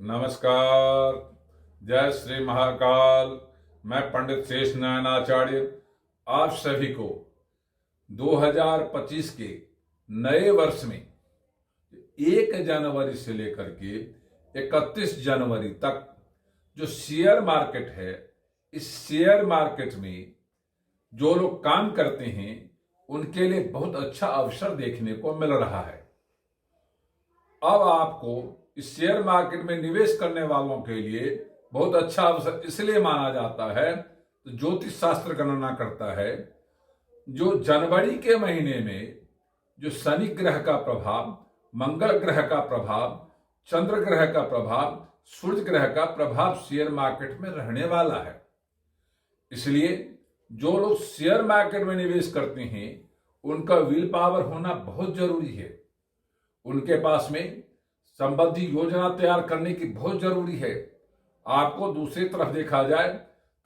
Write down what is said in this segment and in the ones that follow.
नमस्कार। जय श्री महाकाल। मैं पंडित शेष नारायणाचार्य आप सभी को 2025 के नए वर्ष में 1 जनवरी से लेकर के 31 जनवरी तक जो शेयर मार्केट है, इस शेयर मार्केट में जो लोग काम करते हैं उनके लिए बहुत अच्छा अवसर देखने को मिल रहा है। अब आपको इस शेयर मार्केट में निवेश करने वालों के लिए बहुत अच्छा अवसर इसलिए माना जाता है, तो ज्योतिष शास्त्र गणना करता है जो जनवरी के महीने में जो शनि ग्रह का प्रभाव, मंगल ग्रह का प्रभाव, चंद्र ग्रह का प्रभाव, सूर्य ग्रह का प्रभाव शेयर मार्केट में रहने वाला है। इसलिए जो लोग शेयर मार्केट में निवेश करते हैं उनका विल पावर होना बहुत जरूरी है। उनके पास में संबंधी योजना तैयार करने की बहुत जरूरी है। आपको दूसरी तरफ देखा जाए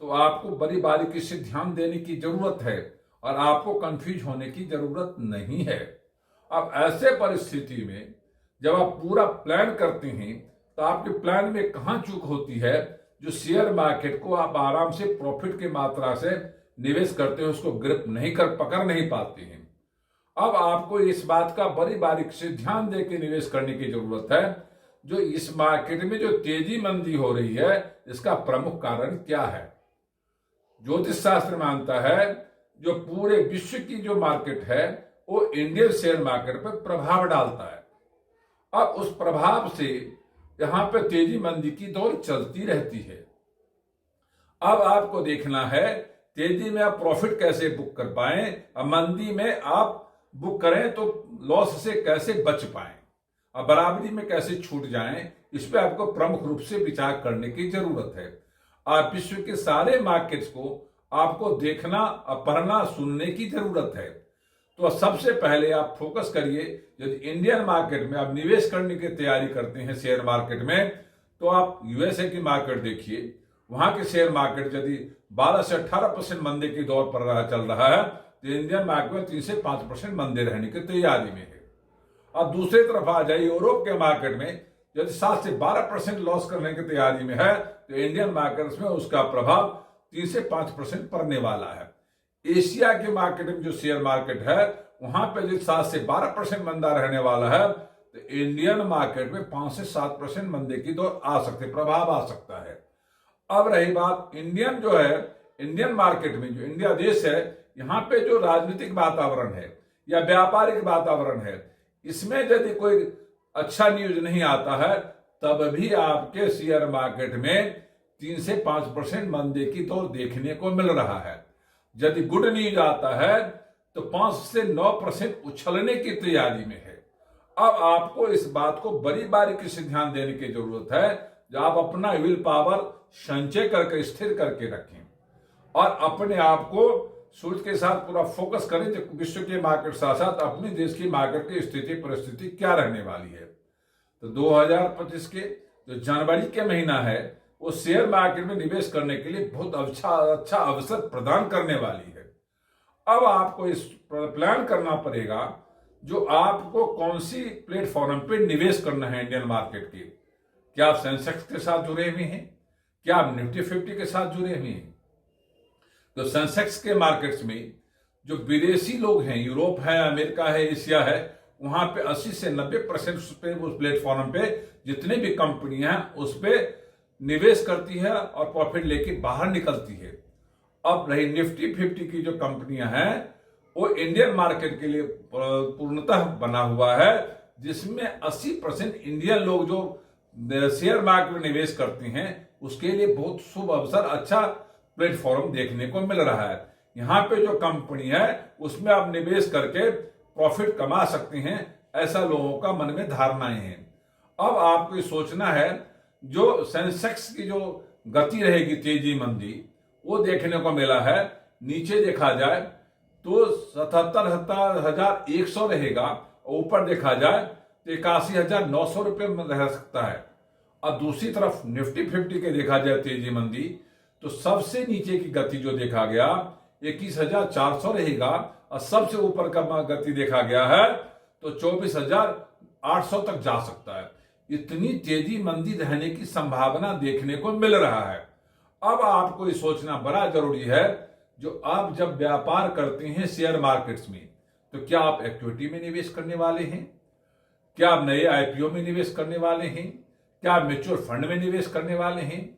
तो आपको बड़ी बारीकी से ध्यान देने की जरूरत है और आपको कंफ्यूज होने की जरूरत नहीं है। अब ऐसे परिस्थिति में जब आप पूरा प्लान करते हैं तो आपके प्लान में कहां चूक होती है, जो शेयर मार्केट को आप आराम से प्रॉफिट की मात्रा से निवेश करते हैं उसको ग्रिप नहीं कर पकड़ नहीं पाते हैं। अब आपको इस बात का बड़ी बारीकी से ध्यान देकर निवेश करने की जरूरत है, जो इस मार्केट में जो तेजी मंदी हो रही है इसका प्रमुख कारण क्या है। ज्योतिष शास्त्र मानता है जो पूरे विश्व की जो मार्केट है वो इंडियन शेयर मार्केट पर प्रभाव डालता है। अब उस प्रभाव से यहां पर तेजी मंदी की दौर चलती रहती है। अब आपको देखना है तेजी में आप प्रॉफिट कैसे बुक कर पाएं और मंदी में आप बुक करें तो लॉस से कैसे बच पाएं और बराबरी में कैसे छूट जाएं, इस पे आपको प्रमुख रूप से विचार करने की जरूरत है। आप विश्व के सारे मार्केट्स को आपको देखना और पढ़ना सुनने की जरूरत है। तो सबसे पहले आप फोकस करिए, यदि इंडियन मार्केट में आप निवेश करने की तैयारी करते हैं शेयर मार्केट में, तो आप यूएसए की मार्केट देखिए। वहां के शेयर मार्केट यदि 12 से 18% मंदे की दौर पर चल रहा है तो इंडियन मार्केट में 3 से 5% मंदे रहने की तैयारी में है। और दूसरी तरफ आ जाए यूरोप के मार्केट में, यदि 7 से 12% लॉस करने की तैयारी में है तो इंडियन मार्केट में उसका प्रभाव 3 से 5% पड़ने वाला है। एशिया के मार्केट में जो शेयर मार्केट है वहां पे यदि 7 से 12% मंदा रहने वाला है तो इंडियन मार्केट में 5 से 7% मंदे की दौर आ सकती, प्रभाव आ सकता है। अब रही बात इंडियन जो है, इंडियन मार्केट में जो इंडिया देश है, यहाँ पे जो राजनीतिक वातावरण है या व्यापारिक वातावरण है, इसमें यदि कोई अच्छा न्यूज नहीं आता है तब भी आपके शेयर मार्केट में 3 से 5% मंदे की दौर देखने को मिल रहा है। यदि गुड न्यूज आता है तो 5 से 9% उछलने की तैयारी में है। अब आपको इस बात को बड़ी बारीकी से ध्यान देने की जरूरत है, जो आप अपना विल पावर संचय करके स्थिर करके रखें और अपने आप को सूर्य के साथ पूरा फोकस करें जो विश्व के मार्केट साथ साथ अपने देश की मार्केट की स्थिति परिस्थिति क्या रहने वाली है। तो 2025 के जो जनवरी के महीना है वो शेयर मार्केट में निवेश करने के लिए बहुत अच्छा अवसर प्रदान करने वाली है। अब आपको इस प्लान करना पड़ेगा जो आपको कौन सी प्लेटफॉर्म पे निवेश करना है इंडियन मार्केट के। क्या आप सेंसेक्स के साथ जुड़े हुए हैं, क्या आप निफ्टी 50 के साथ जुड़े हुए हैं। तो सेंसेक्स के मार्केट्स में जो विदेशी लोग हैं, यूरोप है, अमेरिका है, एशिया है, वहां पे 80 से 90% पे उस प्लेटफॉर्म पे जितनी भी कंपनियां हैं उस पे निवेश करती है और प्रॉफिट लेके बाहर निकलती है। अब रही निफ्टी 50 की जो कंपनियां हैं वो इंडियन मार्केट के लिए पूर्णतः बना हुआ है, जिसमें 80% इंडियन लोग जो शेयर मार्केट में निवेश करते हैं उसके लिए बहुत शुभ अवसर, अच्छा प्लेटफॉर्म देखने को मिल रहा है। यहां पे जो कंपनी है उसमें आप निवेश करके प्रॉफिट कमा सकते हैं, ऐसा लोगों का मन में धारणाएं हैं। अब आपको सोचना है जो सेंसेक्स की जो गति रहेगी तेजी मंदी वो देखने को मिला है। नीचे देखा जाए तो 77,100 रहेगा, ऊपर देखा जाए तो 81,900 रुपये में रह सकता है। और दूसरी तरफ निफ्टी 50 के देखा जाए तेजी मंदी तो सबसे नीचे की गति जो देखा गया 21,400 रहेगा और सबसे ऊपर का गति देखा गया है तो 24,800 तक जा सकता है। इतनी तेजी मंदी रहने की संभावना देखने को मिल रहा है। अब आपको ये सोचना बड़ा जरूरी है, जो आप जब व्यापार करते हैं शेयर मार्केट्स में, तो क्या आप इक्विटी में निवेश करने वाले हैं, क्या आप नए आईपीओ में निवेश करने वाले हैं, क्या आप म्यूचुअल फंड में निवेश करने वाले हैं?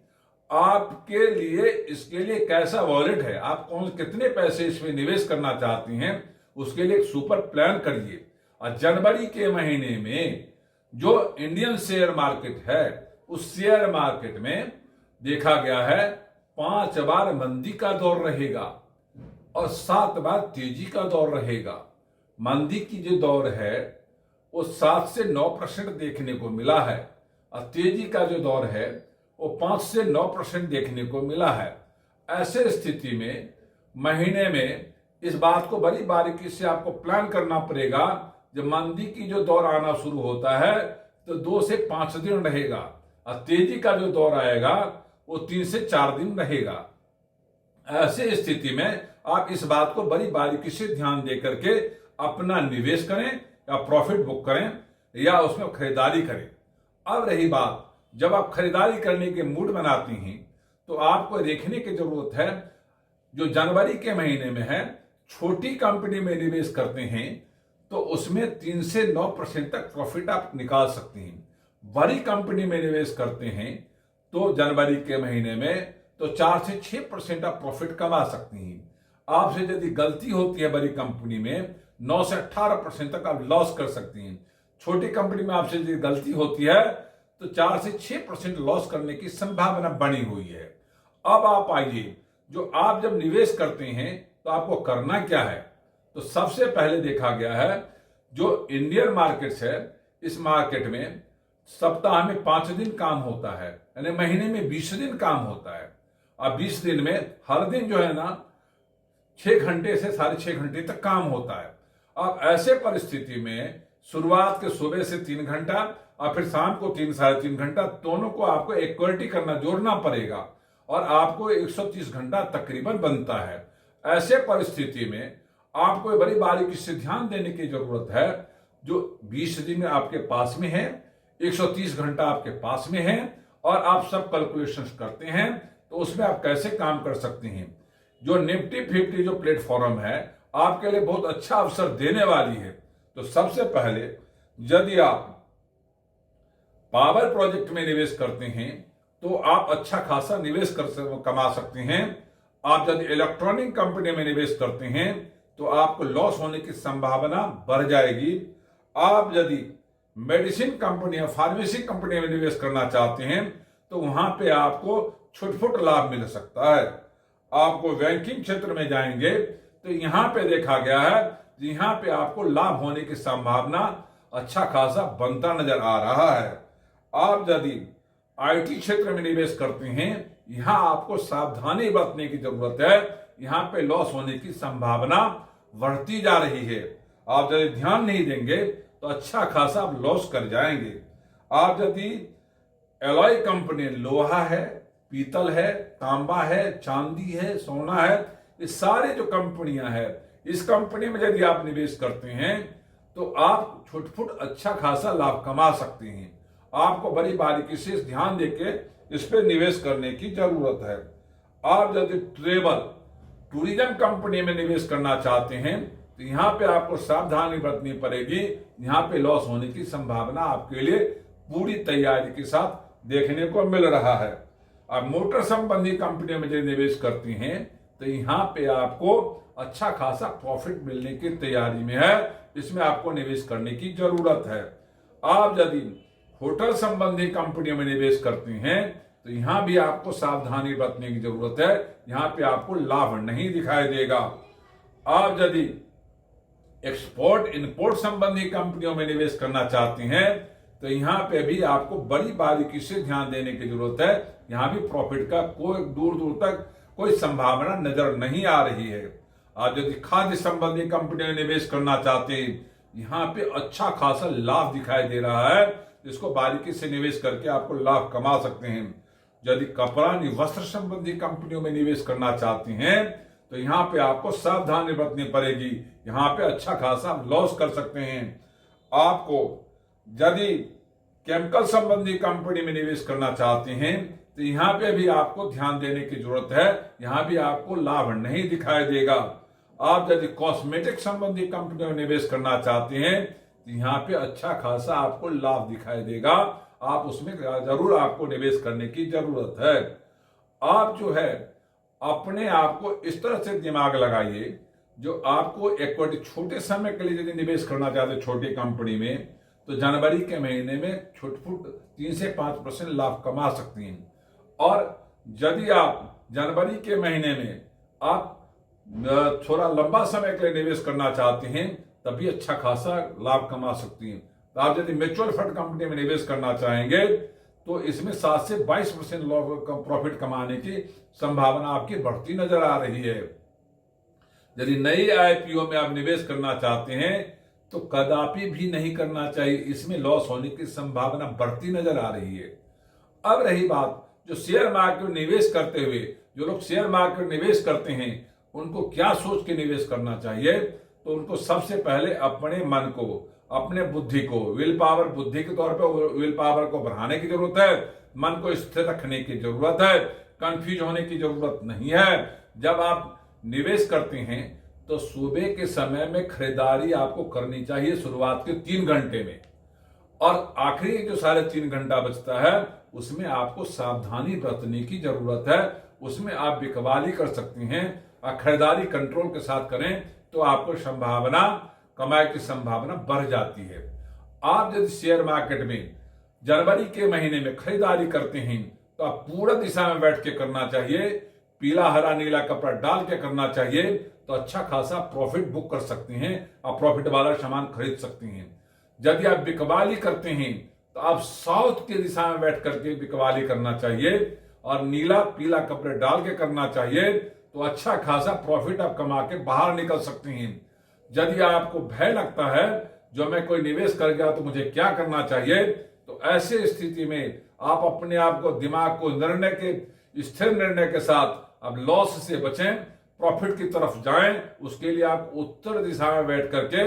आपके लिए इसके लिए कैसा वॉलेट है, आप कौन कितने पैसे इसमें निवेश करना चाहते हैं, उसके लिए एक सुपर प्लान करिए। और जनवरी के महीने में जो इंडियन शेयर मार्केट है, उस शेयर मार्केट में देखा गया है 5 बार मंदी का दौर रहेगा और 7 बार तेजी का दौर रहेगा। मंदी की जो दौर है वो 7 से 9% देखने को मिला है और तेजी का जो दौर है वो 5 से 9% देखने को मिला है। ऐसे स्थिति में महीने में इस बात को बड़ी बारीकी से आपको प्लान करना पड़ेगा। जब मंदी की जो दौर आना शुरू होता है तो 2 से 5 दिन रहेगा और तेजी का जो दौर आएगा वो 3 से 4 दिन रहेगा। ऐसे स्थिति में आप इस बात को बड़ी बारीकी से ध्यान दे करके अपना निवेश करें या प्रॉफिट बुक करें या उसमें खरीदारी करें। अब रही बात, जब आप खरीदारी करने के मूड बनाती हैं तो आपको देखने की जरूरत है, जो जनवरी के महीने में है, छोटी कंपनी में निवेश करते हैं तो उसमें 3 से 9% तक प्रॉफिट आप निकाल सकते हैं। बड़ी कंपनी में निवेश करते हैं तो जनवरी के महीने में तो 4 से 6% आप प्रॉफिट कमा सकते हैं। आपसे यदि गलती होती है बड़ी कंपनी में 9 से 18% तक आप लॉस कर सकती हैं। छोटी कंपनी में आपसे यदि गलती होती है तो 4 से 6% लॉस करने की संभावना बनी हुई है। अब आप आइए, जो आप जब निवेश करते हैं तो आपको करना क्या है। तो सबसे पहले देखा गया है, जो इंडियन मार्केट्स है, इस मार्केट में सप्ताह में 5 दिन काम होता है, यानी महीने में 20 दिन काम होता है। अब 20 दिन में हर दिन जो है ना 6 घंटे से 6.5 घंटे तक काम होता है। अब ऐसे परिस्थिति में शुरुआत के सुबह से 3 घंटा और फिर शाम को 3 साढ़े 3 घंटा, दोनों को आपको इक्वलिटी करना, जोड़ना पड़ेगा और आपको 130 घंटा तकरीबन बनता है। ऐसे परिस्थिति में आपको बड़ी बारीकी से ध्यान देने की जरूरत है। जो 20 दिन आपके पास में है, 130 घंटा आपके पास में है और आप सब कैलकुलेशंस करते हैं, तो उसमें आप कैसे काम कर सकते हैं। जो निफ्टी 50 जो प्लेटफॉर्म है आपके लिए बहुत अच्छा अवसर देने वाली है। तो सबसे पहले यदि आप पावर प्रोजेक्ट में निवेश करते हैं तो आप अच्छा खासा निवेश कमा सकते हैं। आप यदि इलेक्ट्रॉनिक कंपनी में निवेश करते हैं तो आपको लॉस होने की संभावना बढ़ जाएगी। आप यदि मेडिसिन कंपनी या फार्मेसी कंपनी में निवेश करना चाहते हैं तो वहां पे आपको छुटपुट लाभ मिल सकता है। आपको बैंकिंग क्षेत्र में जाएंगे तो यहां पे देखा गया है, यहां पे आपको लाभ होने की संभावना अच्छा खासा बनता नजर आ रहा है। आप यदि आईटी क्षेत्र में निवेश करते हैं, यहां आपको सावधानी बरतने की जरूरत है। यहां पे लॉस होने की संभावना बढ़ती जा रही है। आप यदि ध्यान नहीं देंगे तो अच्छा खासा आप लॉस कर जाएंगे। आप यदि एलॉय कंपनी, लोहा है, पीतल है, तांबा है, चांदी है, सोना है, ये सारे जो कंपनियां हैं, इस कंपनी में यदि आप निवेश करते हैं तो आप छुटपुट अच्छा खासा लाभ कमा सकते हैं। आपको बड़ी बारीकी से ध्यान देके इस पे निवेश करने की जरूरत है। आप यदि टूरिज्म कंपनी में निवेश करना चाहते हैं तो यहां पे आपको सावधानी बरतनी पड़ेगी। यहां पे लॉस होने की संभावना आपके लिए पूरी तैयारी के साथ देखने को मिल रहा है। आप मोटर संबंधी कंपनियों में यदि निवेश करती हैं तो यहां पे आपको अच्छा खासा प्रॉफिट मिलने की तैयारी में है। इसमें आपको निवेश करने की जरूरत है। आप यदि होटल संबंधी कंपनियों में निवेश करते हैं तो यहां भी आपको सावधानी बरतने की जरूरत है। यहां पे आपको लाभ नहीं दिखाई देगा। आप यदि एक्सपोर्ट इंपोर्ट संबंधी कंपनियों में निवेश करना चाहते हैं तो यहां पे भी आपको बड़ी बारीकी से ध्यान देने की जरूरत है। यहां भी प्रॉफिट का कोई दूर दूर तक कोई संभावना नजर नहीं आ रही है। आप यदि खाद्य संबंधी कंपनियों में निवेश करना चाहते हैं, यहां पे अच्छा खासा लाभ दिखाई दे रहा है। इसको बारीकी से निवेश करके आपको लाभ कमा सकते हैं। यदि कपड़ा वस्त्र संबंधी कंपनियों में निवेश करना चाहते हैं तो यहां पे आपको सावधानी बरतनी पड़ेगी। यहां पे अच्छा खासा लॉस कर सकते हैं। आपको यदि केमिकल संबंधी कंपनी में निवेश करना चाहते हैं तो यहां पे भी आपको ध्यान देने की जरूरत है, यहां भी आपको लाभ नहीं दिखाई देगा। आप यदि कॉस्मेटिक संबंधी कंपनियों में निवेश करना चाहते हैं तो यहाँ पे अच्छा खासा आपको लाभ दिखाई देगा, आप उसमें जरूर आपको निवेश करने की जरूरत है। आप जो है अपने आप को इस तरह से दिमाग लगाइए, जो आपको इक्विटी छोटे समय के लिए यदि निवेश करना चाहते हैं छोटी कंपनी में, तो जनवरी के महीने में छुटपुट 3 से 5% लाभ कमा सकती हैं। और यदि आप जनवरी के महीने में आप थोड़ा लंबा समय के लिए निवेश करना चाहते हैं तभी अच्छा खासा लाभ कमा सकती हैं। तो आप यदि म्यूचुअल फंड कंपनी में निवेश करना चाहेंगे तो इसमें 7 से 22% प्रॉफिट कमाने की संभावना आपकी बढ़ती नजर आ रही है। यदि नई आईपीओ में आप निवेश करना चाहते हैं तो कदापि भी नहीं करना चाहिए, इसमें लॉस होने की संभावना बढ़ती नजर आ रही है। अब रही बात जो शेयर मार्केट में निवेश करते हुए, जो लोग शेयर मार्केट में निवेश करते हैं उनको क्या सोच के निवेश करना चाहिए, तो उनको सबसे पहले अपने मन को, अपने बुद्धि को, विल पावर, बुद्धि के तौर पर विल पावर को बढ़ाने की जरूरत है, मन को स्थिर रखने की जरूरत है, कंफ्यूज होने की जरूरत नहीं है। जब आप निवेश करते हैं तो सुबह के समय में खरीदारी आपको करनी चाहिए शुरुआत के 3 घंटे में, और आखिरी जो 3.5 घंटा बचता है उसमें आपको सावधानी बरतने की जरूरत है, उसमें आप बिकवाली कर सकते हैं और खरीदारी कंट्रोल के साथ करें तो आपको संभावना, कमाई की संभावना बढ़ जाती है। आप यदि शेयर मार्केट में जनवरी के महीने में खरीदारी करते हैं तो आप पूरा दिशा में बैठ के करना चाहिए, पीला हरा नीला कपड़ा डाल के करना चाहिए, तो अच्छा खासा प्रॉफिट बुक कर सकते हैं और प्रॉफिट वाला सामान खरीद सकते हैं। यदि आप बिकवाली करते हैं तो आप साउथ की दिशा में बैठ करके बिकवाली करना चाहिए और नीला पीला कपड़े डाल के करना चाहिए, तो अच्छा खासा प्रॉफिट आप कमा के बाहर निकल सकते हैं। यदि आपको भय लगता है जो मैं कोई निवेश कर गया तो मुझे क्या करना चाहिए, तो ऐसे स्थिति में आप अपने आप को, दिमाग को स्थिर निर्णय के साथ अब लॉस से बचें, प्रॉफिट की तरफ जाएं। उसके लिए आप उत्तर दिशा में बैठ करके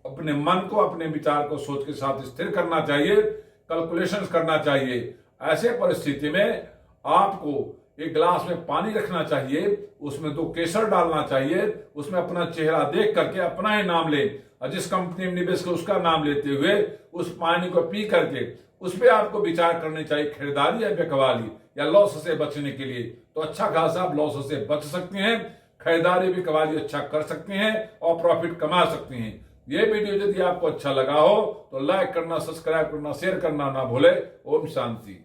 अपने मन को, अपने विचार को सोच के साथ स्थिर करना चाहिए, कैलकुलेशंस करना चाहिए। ऐसे परिस्थिति में आपको एक गिलास में पानी रखना चाहिए, उसमें 2 केसर डालना चाहिए, उसमें अपना चेहरा देख करके अपना ही नाम ले और जिस कंपनी में निवेश कर उसका नाम लेते हुए उस पानी को पी करके उस पर आपको विचार करनी चाहिए, खरीदारी या बिकवाली या लॉस से बचने के लिए। तो अच्छा खासा आप लॉस से बच सकते हैं, खरीदारी बिकवाली अच्छा कर सकते हैं और प्रॉफिट कमा सकते हैं। ये वीडियो यदि आपको अच्छा लगा हो तो लाइक करना, सब्सक्राइब करना, शेयर करना ना भूले। ओम शांति।